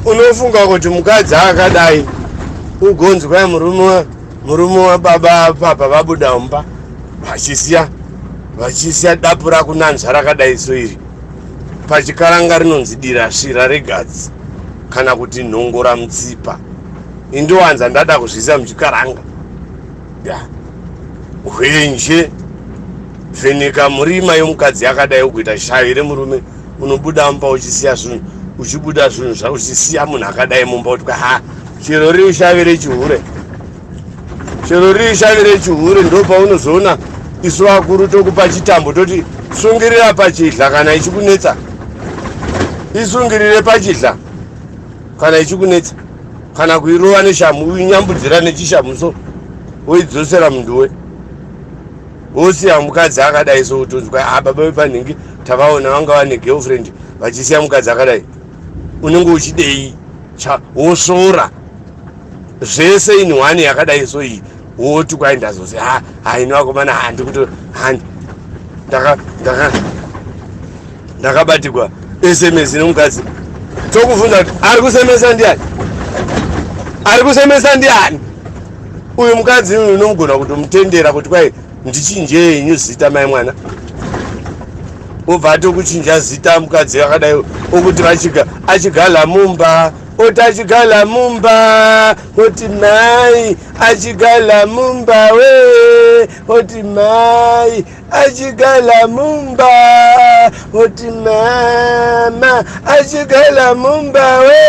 unofunga kuti mukadzi akadai ugonzi kwai murume wababa papa vabuda mumba vachisiya dapu rakunanzva rakadai so iri pachikaranga rinonzi dira svira regadzi kana kuti nhongo ramutsipa. Indowanza ndada kuzvisa muchikaranga hwenje vheneka murima yomukadzi yakadai ukuita shavi remurume unobuda mumba uchisiya zvinhu uchibuda zvinhu zvauchisiya munhu akadai mumba kuti ha chero riri shavi rechihure ndopaunozoona isu vakuru tokupa chitambo toti sungirira pachidla kana ichikunetsa, isungirire pachidla kana ichikunetsa, kana kuirova neshamu uinyambudzira nechishamuso woidzosera munduwe wosiya mukadzi akadai so utonzwa baba vepanhingi tavaona vanga vane girlfriend vachisiya mukadzi akadai unenge uchidei wosora zvese in one yakadai so iyi woti kwaenda zose inovakomana handikuto ndakabatirwa SMS nemukadzi tokuvunza kuti ari kusemesa ndiani uyu mukadzi uyu unogona kutomutendera kuti kwai ndichinje henyu zita mai mwana obva atokuchinja zita mukadzi akadai okuti achigala mumba oti achigala mumba oti mai achigala mumba we oti mai achigala mumba oti mama achigala mumba we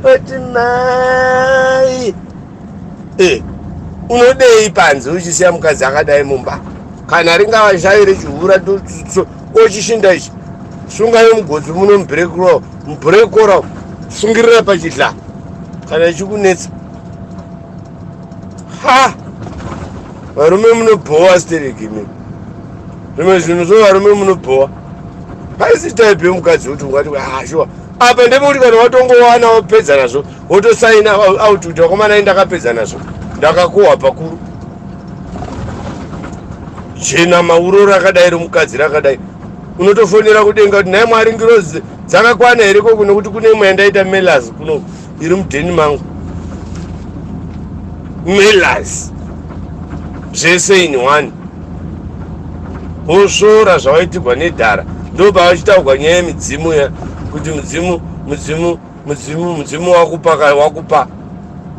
oti mai unodei panze uchisiya mukadzi akadai mumba kana ringava shavi rechihura ochishinda ichi sungayo mugodzi muno mubhurekora sungirira pachidla kana ichikunetsa varume munobhowa stereki imi zvimwe zvinhu zvo varume munobhowa haisi taipi yomukadzi kuti ungati shuwa apa ndepekuti kana watongowana wapedza nazvo wotosaina out kuti wakomana ndakapedza nazvo ndakakohwa pakuru jena mauroro akadai romukadzi rakadai unotofonera kudenga kuti nhaye mwari ngirozi dzakakwana here koko nekuti kune imwe yandaita melas kuno iri mudheni mangu melas zvese in one wosvora zvawaitirwa nedhara ndobva vachitaurwa nyaya yemidzimu ya kuti mudzimu wakupa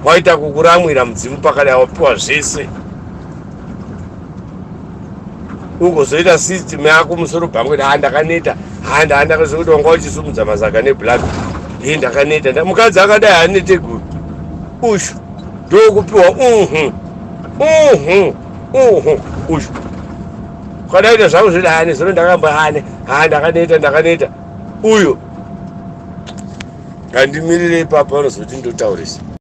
waita kukuramwira mudzimu pakadai wapiwa zvese ungozoita system yako musoro bhangu kuti ndakaneta ndakazokuti wanga uchisumudza mazaga neblack ndakaneta mukadzi akadai hanete guru ushu ndokupiwa ushu kwadaita zvangu zvidi hane zoro ndakamba hane ndakaneta uyo ngandimirire ipapo vanozoti ndotaurisa